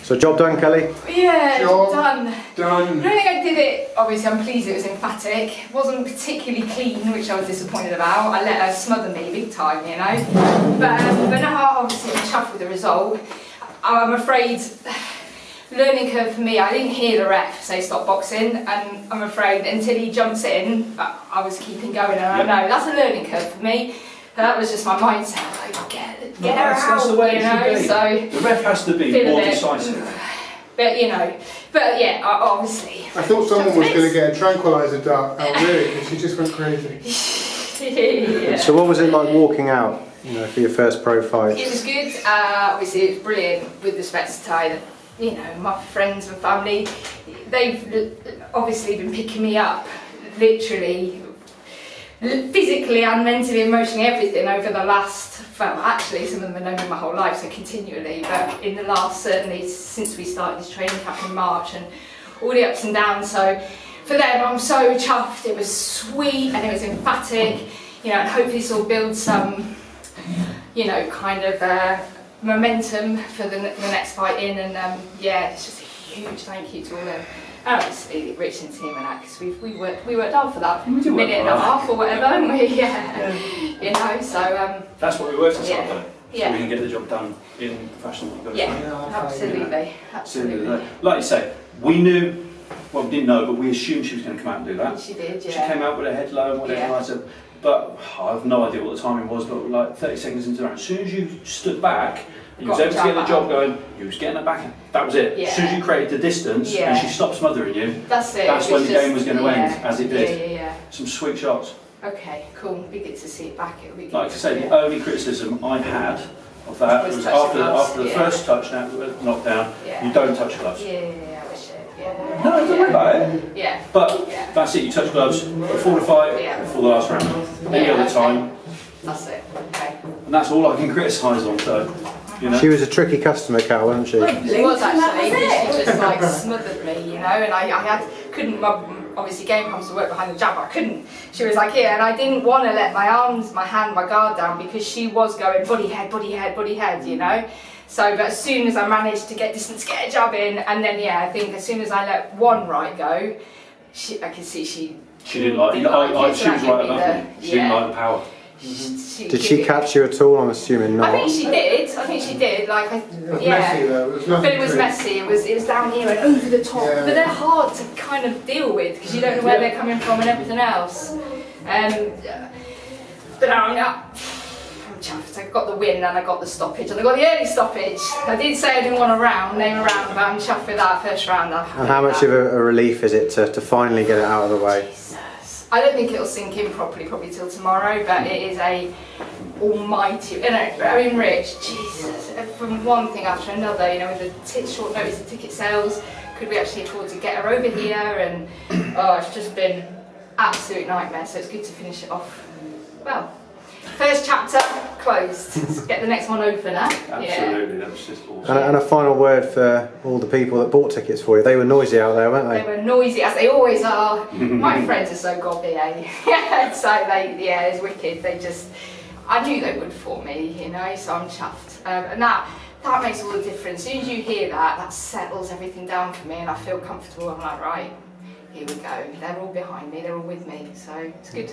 So job done, Kelly? Yeah, Job done. done. I don't think I did it, obviously I'm pleased it was emphatic. It wasn't particularly clean, which I was disappointed about. I let her smother me big time, you know. But no, obviously I'm chuffed with the result. I'm afraid, learning curve for me, I didn't hear the ref say stop boxing, and I'm afraid until he jumps in, I was keeping going, and I know that's a learning curve for me. That was just my mindset, like get her out, that's the way you it know. should be. So The ref has to be feel a more bit- decisive. But you know, but yeah, obviously. I thought someone was going to get a tranquiliser dart out really, because she just went crazy. Yeah. So what was it like walking out, you know, for your first pro fight? It was good. Obviously, it was brilliant with respect to Ty. You know, my friends and family, they've obviously been picking me up, literally, physically and mentally, emotionally, everything over the last, well, actually, some of them have known me my whole life, so continually, but in the last, certainly, since we started this training camp in March and all the ups and downs. So for them, I'm so chuffed. It was sweet and it was emphatic, you know, and hopefully this will build some, you know, kind of momentum for the next fight in. And yeah, it's just a huge thank you to all them. And obviously Rich and team and that, because we worked hard for that We did work minute and a hard. half or whatever, haven't we? Yeah. You know, so That's what we worked on, Yeah. though. So Yeah. we can get the job done in the fashion that you've got to yeah, train. absolutely, absolutely. Like you say, we knew, well, we didn't know, but we assumed she was going to come out and do that. She did, She yeah. came out with her head low and whatever, Yeah. and I said, but I have no idea what the timing was, but like 30 seconds into the round, as soon as you stood back, you was Got able to get the jab job out. going, you was getting her back, that was it. Yeah. As soon as you created the distance and Yeah. she stopped smothering you, That's it. that's it when the just- game was going to end, yeah, as it did. Yeah, yeah, Some sweet shots. yeah. Okay, cool. We get to see it back. It'll be good. Like I say, Yeah. the only criticism I had of that Was was touching after gloves, the yeah. first knockdown, Yeah. you don't touch gloves. Yeah, I wish it. Yeah. No, don't worry about it. Yeah. But Yeah. that's it, you touch gloves before the fight, Yeah. before the last round. Any Yeah, other okay. time, That's it. Okay. and that's all I can criticise on, so, you know. She was a tricky customer, Cal, wasn't she? She was actually. She just like smothered me, you know, and I couldn't. Obviously, game comes to work behind the jab. I couldn't. She was like here, and I didn't want to let my arms, my hand, my guard down because she was going body head, body head, body head, you know. So, but as soon as I managed to get distance, get a jab in, and then yeah, I think as soon as I let one right go, I could see she. She didn't like it. Didn't like it, so She was that right gave me about me. She didn't like the power. Did she catch you at all? I'm assuming I not. think she did. I think she did. Like, It was yeah. messy though, it was nothing But it was pretty. messy. It was down here and over the top. Yeah. But they're hard to kind of deal with because you don't know where they're coming from and everything else. But I'm chuffed. I got the win and I got the stoppage and I got the early stoppage. I did say I didn't want name a round, but I'm chuffed with that first round. And how much of a relief is it to finally get it out of the way? Jesus. I don't think it'll sink in properly, probably till tomorrow, but it is a almighty, you know, I mean, Rich, Jesus, from one thing after another, you know, with the short notice of ticket sales, could we actually afford to get her over here? And oh, it's just been absolute nightmare, so it's good to finish it off well. First chapter closed. Let's get the next one open, huh? Yeah. Absolutely, that was just awesome. And a final word for all the people that bought tickets for you. They were noisy out there, weren't They they? were noisy, as they always are. My friends are so gobby, eh? So yeah, it's wicked. They just, I knew they would for me, you know, so I'm chuffed. And that makes all the difference. As soon as you hear that, that settles everything down for me and I feel comfortable. I'm like, right, here we go. They're all behind me, they're all with me, so it's good.